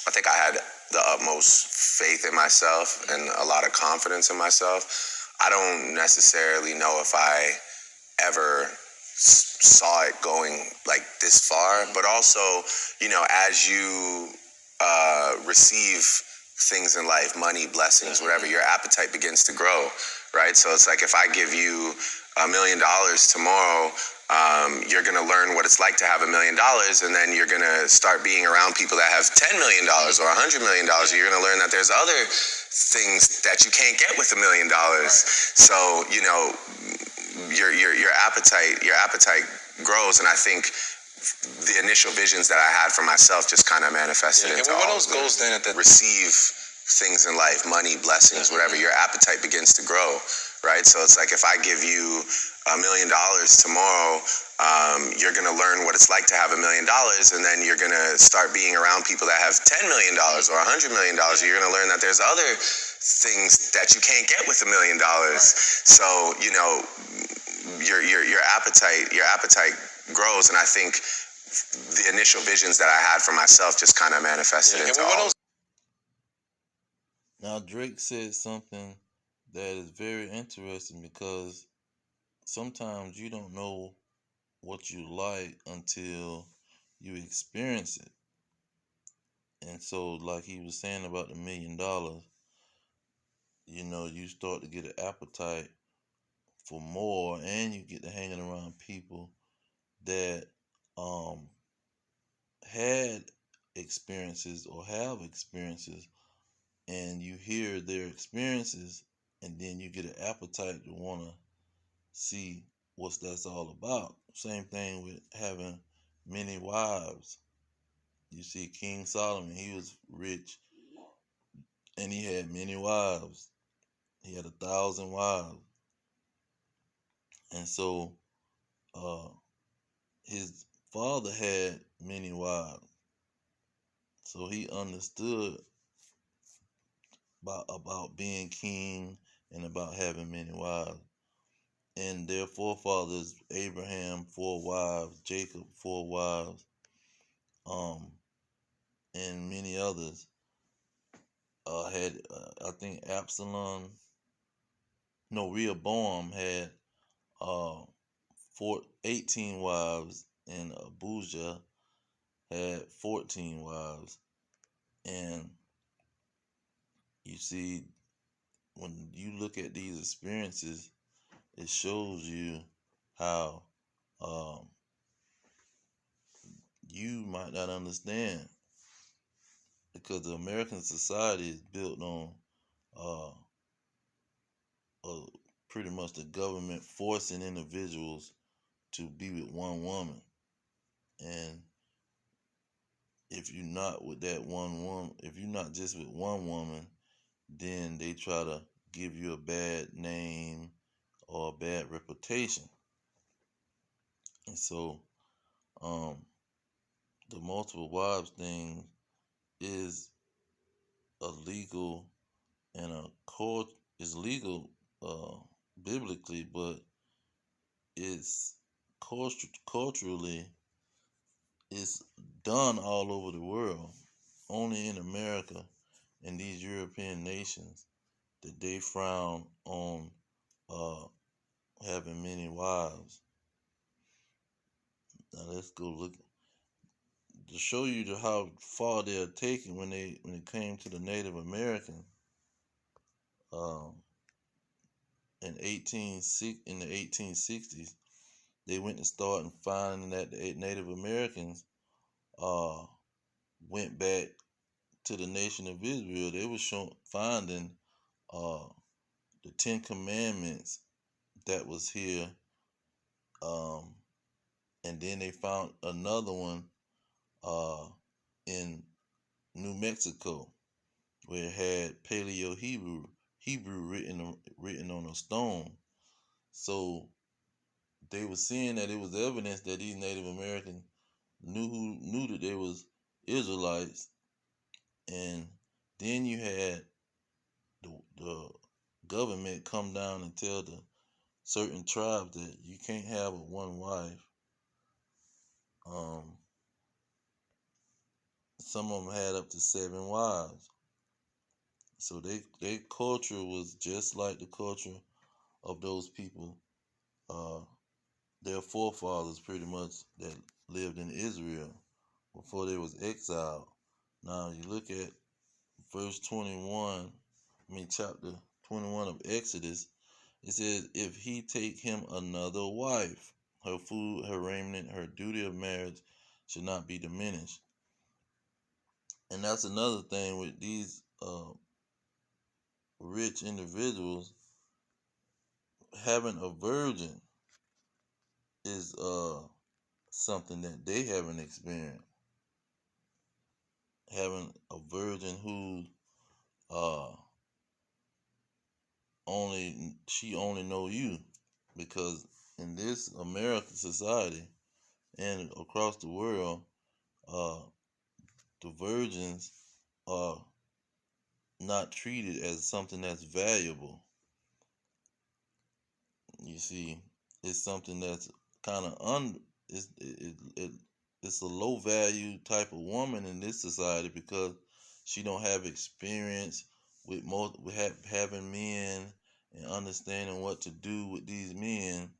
I think I had the utmost faith in myself and a lot of confidence in myself. I don't necessarily know if I ever saw it going like this far, but also, as you receive things in life, money, blessings, whatever, your appetite begins to grow, right? So it's like if I give you $1,000,000 tomorrow, you're going to learn what it's like to have $1,000,000, and then you're going to start being around people that have $10,000,000 or $100,000,000. You're going to learn that there's other things that you can't get with $1,000,000. So your appetite grows, and I think the initial visions that I had for myself just kind of manifested into what all else goes then at the receive things in life, money, blessings, whatever. Your appetite begins to grow, right? So it's like if I give you $1,000,000 tomorrow, you're going to learn what it's like to have $1,000,000, and then you're going to start being around people that have $10,000,000 or $100,000,000. You're going to learn that there's other things that you can't get with $1,000,000. So your appetite grows, and I think the initial visions that I had for myself just kind of manifested into all. Now Drake said something that is very interesting, because sometimes you don't know what you like until you experience it. And so, like he was saying about the $1,000,000, you start to get an appetite for more, and you get to hanging around people that had experiences or have experiences, and you hear their experiences, and then you get an appetite to want to see what that's all about. Same thing with having many wives. You see King Solomon, he was rich and he had many wives. He had 1,000 wives. And so his father had many wives. So he understood about being king and about having many wives. And their forefathers, Abraham, 4 wives, Jacob, 4 wives, and many others had, I think Rehoboam had 18 wives, and Abijah had 14 wives. And you see, when you look at these experiences, it shows you how you might not understand, because the American society is built on pretty much the government forcing individuals to be with one woman. And if you're not with that one woman, if you're not just with one woman, then they try to give you a bad name or a bad reputation. And so the multiple wives thing is illegal, and is legal biblically, but it's culturally, it's done all over the world. Only in America and these European nations that they frown on having many wives. Now let's go look to show you how far they're taken when it came to the Native Americans. In the 1860s, they went to start and finding that the Native Americans went back to the nation of Israel. They were finding the 10 Commandments that was here, and then they found another one in New Mexico, where it had Paleo Hebrew written on a stone. So they were seeing that it was evidence that these Native Americans knew that they was Israelites. And then you had the government come down and tell the certain tribes that you can't have one wife. some of them had up to 7 wives. So their culture was just like the culture of those people, uh, their forefathers pretty much that lived in Israel before they was exiled. Now you look at verse 21, chapter 21 of Exodus, it says, if he take him another wife, her food, her raiment, her duty of marriage should not be diminished. And that's another thing with these rich individuals. Having a virgin is something that they haven't experienced. Having a virgin who uh only know you, because in this American society and across the world, uh the virgins are not treated as something that's valuable. You see, it's something that's kind of it's a low value type of woman in this society because she don't have experience with having men and understanding what to do with these men,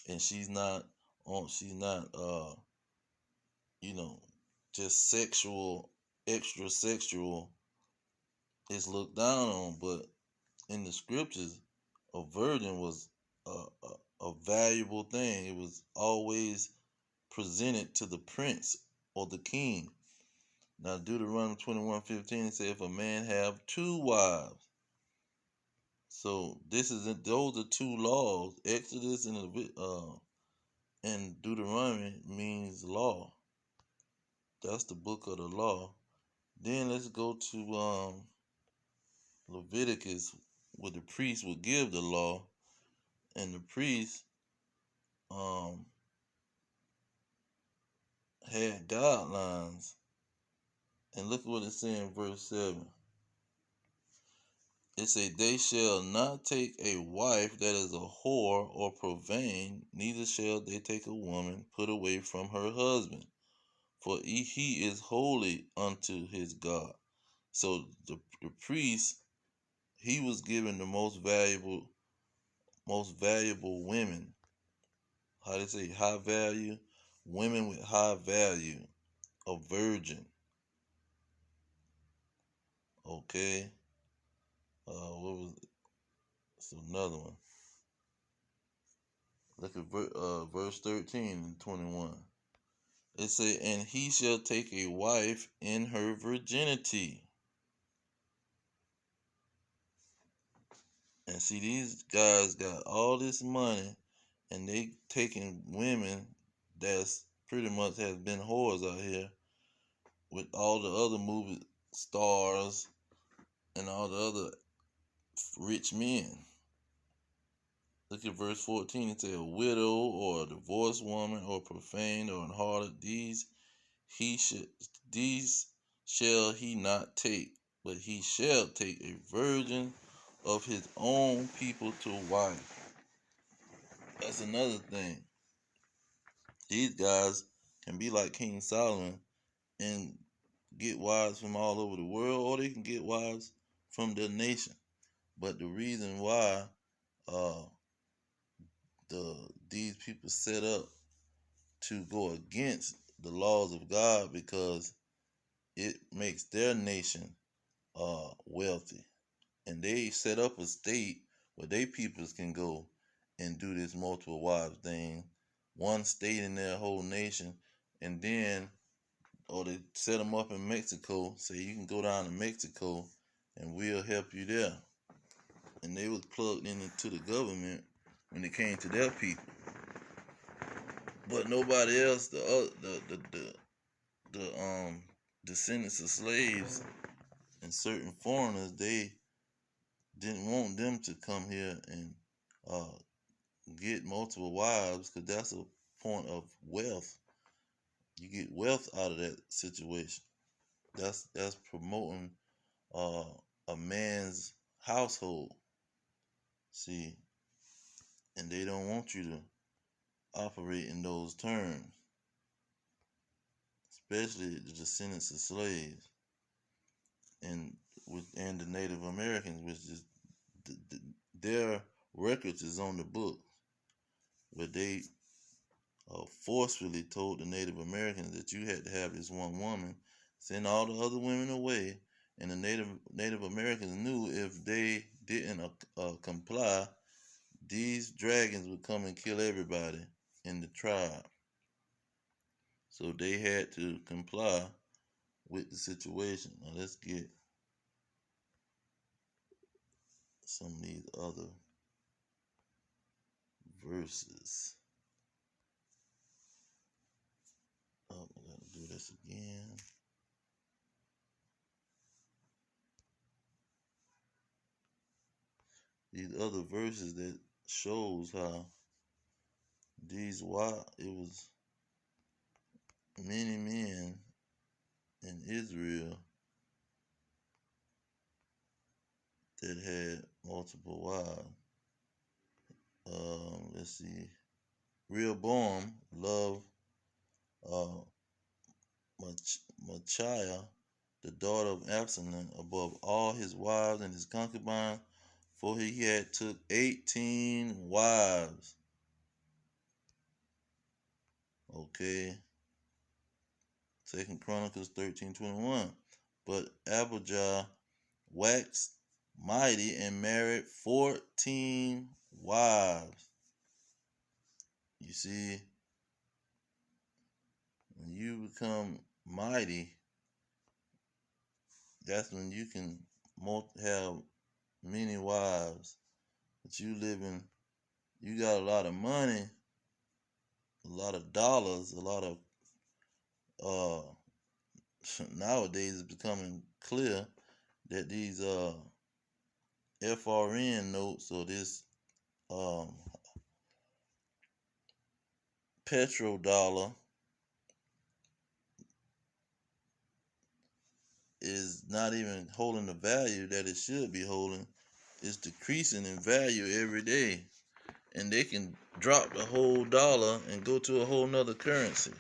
and she's not you know just sexual, extra sexual is looked down on. But in the scriptures, a virgin was a valuable thing. It was always presented to the prince or the king. Now Deuteronomy 21:15 says, if a man have 2 wives. So those are 2 laws. Exodus and Deuteronomy means law. That's the book of the law. Then let's go to Leviticus, where the priest would give the law, and the priest um, had guidelines. And look what it says in verse 7. It say, they shall not take a wife that is a whore or profane, neither shall they take a woman put away from her husband, for he is holy unto his God. So the priest, he was given the most valuable women. How they say high value? Women with high value. A virgin. Okay. What was it? It's another one. Look at verse 13 and 21. It say, and he shall take a wife in her virginity. And see, these guys got all this money, and they taking women that's pretty much has been whores out here with all the other movie stars and all the other rich men. Look at verse 14. It says, a widow or a divorced woman or profane or an harlot, these shall he not take, but he shall take a virgin of his own people to wife. That's another thing. These guys can be like King Solomon and get wives from all over the world, or they can get wives from their nation. But the reason why uh, these people set up to go against the laws of God, because it makes their nation wealthy, and they set up a state where they peoples can go and do this multiple wives thing, one state in their whole nation, and then or they set them up in Mexico, say you can go down to Mexico and we'll help you there. And they was plugged into the government when it came to their people. But nobody else, the descendants of slaves and certain foreigners, they didn't want them to come here and uh, get multiple wives, because that's a point of wealth. You get wealth out of that situation. That's promoting uh, a man's household. See, and they don't want you to operate in those terms. especially the descendants of slaves, and the Native Americans, which is their records is on the book, where they forcefully told the Native Americans that you had to have this one woman, send all the other women away, and the Native Americans knew if they didn't comply, these dragons would come and kill everybody in the tribe. So they had to comply with the situation. Now let's get some of these other verses. Oh, I gotta do this again. These other verses that shows how it was many men in Israel that had multiple wives. Let's see. Rehoboam loved Machiah, the daughter of Absalom, above all his wives and his concubines, for he had took 18 wives. Okay. 2 Chronicles 13:21. But Abijah waxed mighty and married 14 wives. You see, when you become mighty, that's when you can have many wives. But you got a lot of money, a lot of dollars, a lot of nowadays it's becoming clear that these FRN notes, or this petrodollar, is not even holding the value that it should be holding. It's decreasing in value every day, and they can drop the whole dollar and go to a whole nother currency.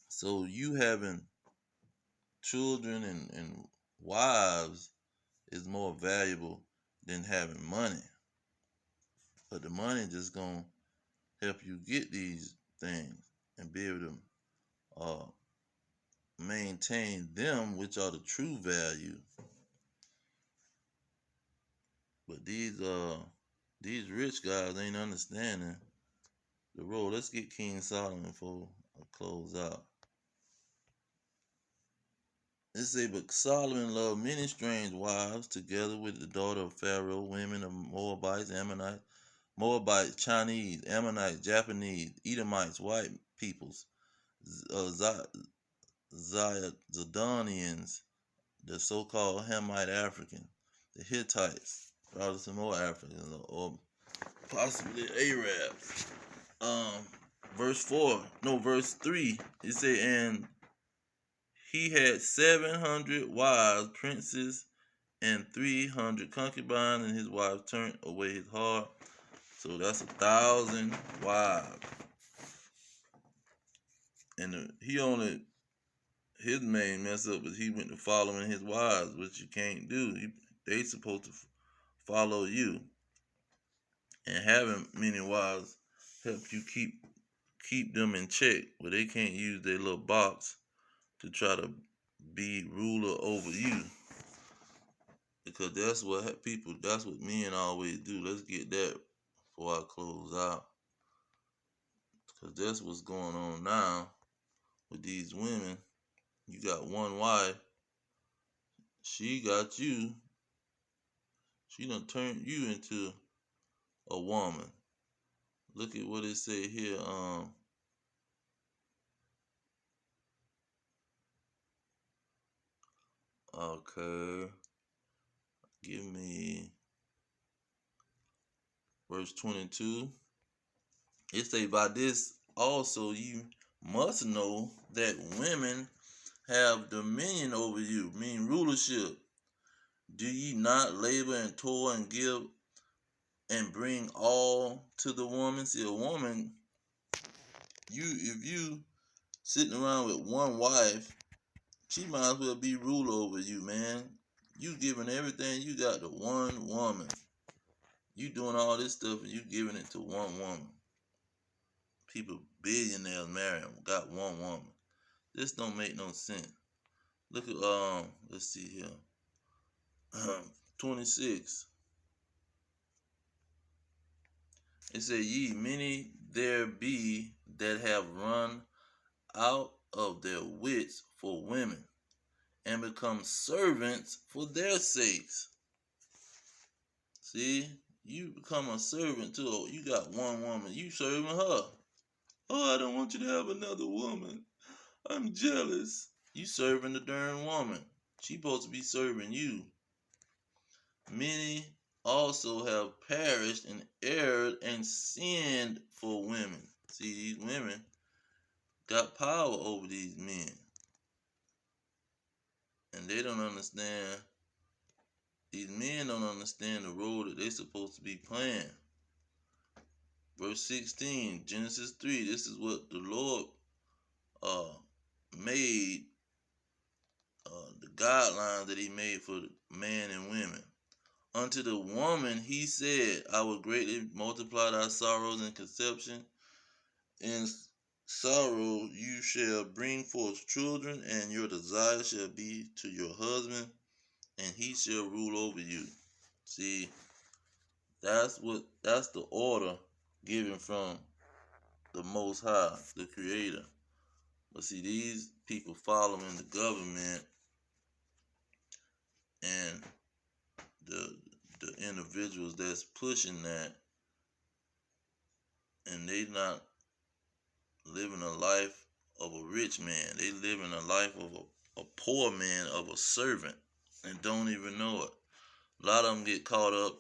So you having children and wives is more valuable than having money. But the money just gonna help you get these things and be able to maintain them, which are the true value. But these rich guys ain't understanding the role. Let's get King Solomon before I close out. It say, but Solomon loved many strange wives, together with the daughter of Pharaoh, women of Moabites, Ammonites, Moabites, Chinese, Ammonites, Japanese, Edomites, white peoples, Zidonians, the so-called Hamite African, the Hittites, probably some more Africans, or possibly Arabs. Verse 3, it say, and he had 700 wives, princes, and 300 concubines, and his wives turned away his heart. So that's 1,000 wives. And his main mess up is he went to following his wives, which you can't do. They supposed to follow you. And having many wives help you keep them in check, where they can't use their little box to try to be ruler over you. Because that's what men always do. Let's get that before I close out. Because that's what's going on now with these women. You got one wife, she got you, she done turned you into a woman. Look at what it say here. Okay. Give me verse 22. It say, by this also you must know that women have dominion over you, mean rulership. Do ye not labor and toil and give and bring all to the woman? See, a woman, if you sitting around with one wife, she might as well be rule over you, man. You giving everything you got to one woman. You doing all this stuff and you giving it to one woman. People, billionaires marrying, got one woman. This don't make no sense. Look at let's see here. 26. It said, ye many there be that have run out of their wits for women and become servants for their sakes. See, you become a servant too. You got one woman, you serving her. Oh, I don't want you to have another woman. I'm jealous. You serving the darn woman. She supposed to be serving you. Many also have perished and erred and sinned for women. See, these women got power over these men. And they don't understand, these men don't understand the role that they're supposed to be playing. Verse 16, Genesis 3, this is what the Lord made, the guidelines that he made for man and women. Unto the woman he said, I will greatly multiply thy sorrows in conception. In sorrow you shall bring forth children, and your desire shall be to your husband, and he shall rule over you. See, that's the order given from the Most High, the Creator. But see, these people following the government and the individuals that's pushing that, and they not living a life of a rich man. They living a life of a poor man, of a servant, and don't even know it. A lot of them get caught up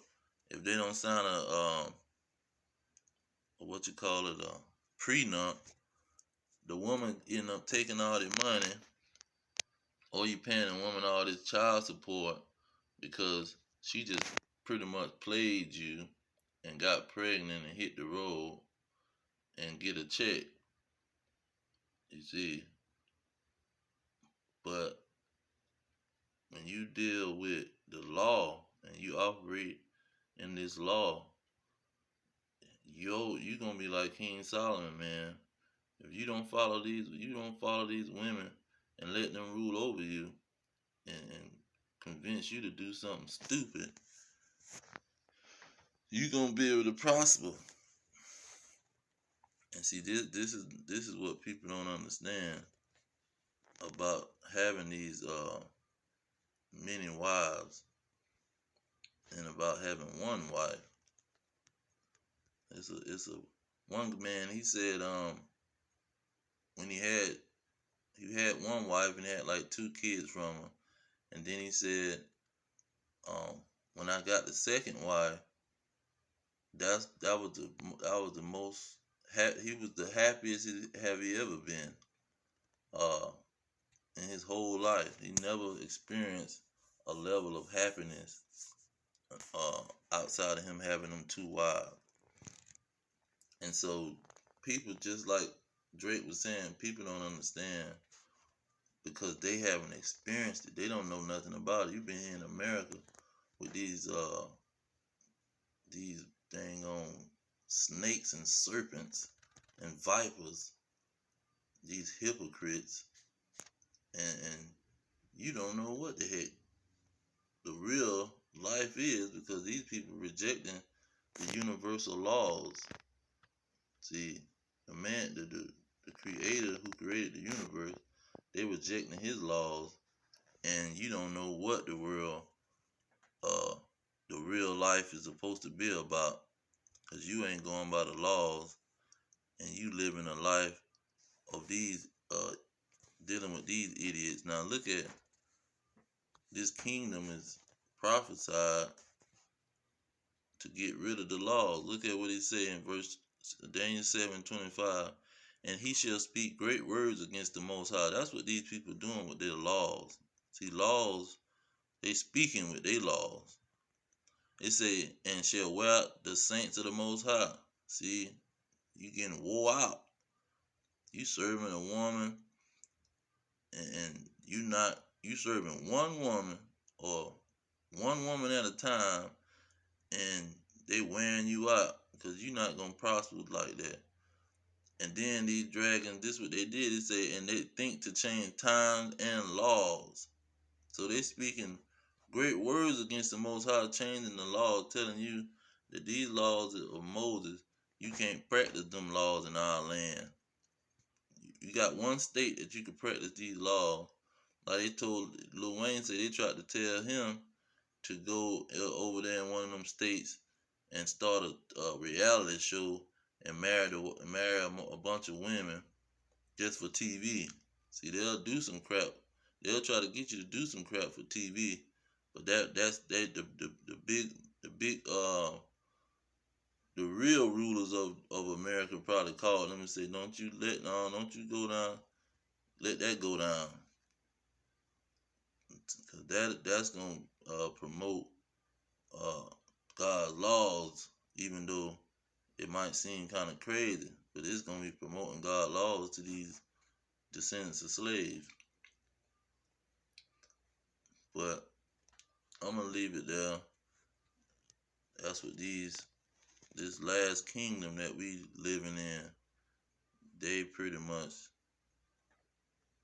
if they don't sign a prenup. The woman end up taking all the money, or you paying a woman all this child support because she just pretty much played you and got pregnant and hit the road and get a check. You see, but when you deal with the law and you operate in this law, you gonna be like King Solomon, man. If you don't follow these women and let them rule over you and convince you to do something stupid, you gonna be able to prosper. And see, this is what people don't understand about having these many wives and about having one wife. It's a one man. He said when he had one wife and had like 2 kids from her, and then he said when I got the second wife, that was the most he was the happiest he ever been in his whole life. He never experienced a level of happiness outside of him having them 2 wives. And so people, just like Drake was saying, people don't understand because they haven't experienced it. They don't know nothing about it. You've been here in America with these dang on snakes and serpents and vipers, these hypocrites, and you don't know what the heck the real life is because these people rejecting the universal laws. See, the man, the creator who created the universe, they rejecting his laws, and you don't know what the real life is supposed to be about, because you ain't going by the laws, and you living a life of these dealing with these idiots. Now look at this kingdom is prophesied to get rid of the laws. Look at what he said in verse Daniel 7:25. And he shall speak great words against the Most High. That's what these people doing with their laws. See, laws, they speaking with their laws. It say, and shall wear out the saints of the Most High. See, you getting wore out. you serving a woman, and you serving one woman or one woman at a time, and they wearing you out because you're not gonna prosper like that. And then these dragons, this what they did. They say, and they think to change times and laws. So they speaking great words against the Most High, changing the laws, telling you that these laws of Moses, you can't practice them laws in our land. You got one state that you can practice these laws. Like they told Lil Wayne, said they tried to tell him to go over there in one of them states and start a reality show and marry a bunch of women just for TV. See, they'll do some crap. They'll try to get you to do some crap for TV, but that's the big the real rulers of America probably called them and say, don't you go down, let that go down, because that's gonna promote uh, God's laws, even though it might seem kind of crazy, but it's gonna be promoting God's laws to these descendants of slaves. But I'm gonna leave it there. That's what this last kingdom that we living in, they pretty much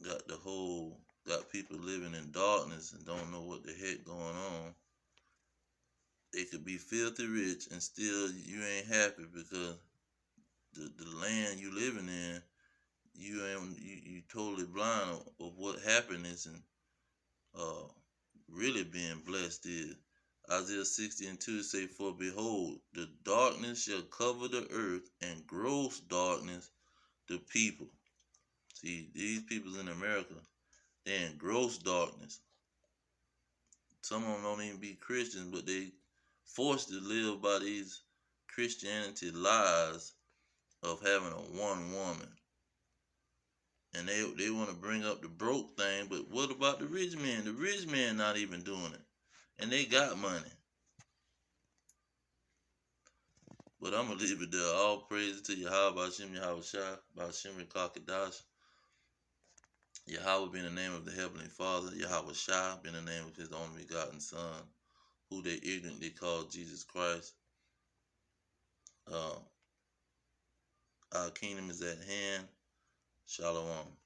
got people living in darkness and don't know what the heck going on. They could be filthy rich and still you ain't happy because the land you living in, you totally blind of what happiness and uh really being blessed is. Isaiah 60:2 say, for behold, the darkness shall cover the earth, and gross darkness the people. See, these peoples in America, they're in gross darkness. Some of them don't even be Christians, but they forced to live by these Christianity lies of having a one woman. And they want to bring up the broke thing, but what about the rich man? The rich man not even doing it. And they got money. But I'm going to leave it there. All praise to Yahweh, Bashim Yahweh Shah, Bashim Kakadash. Yahweh being the name of the Heavenly Father. Yahweh Shah being the name of his only begotten Son, who they ignorantly call Jesus Christ. Our kingdom is at hand. Shalom.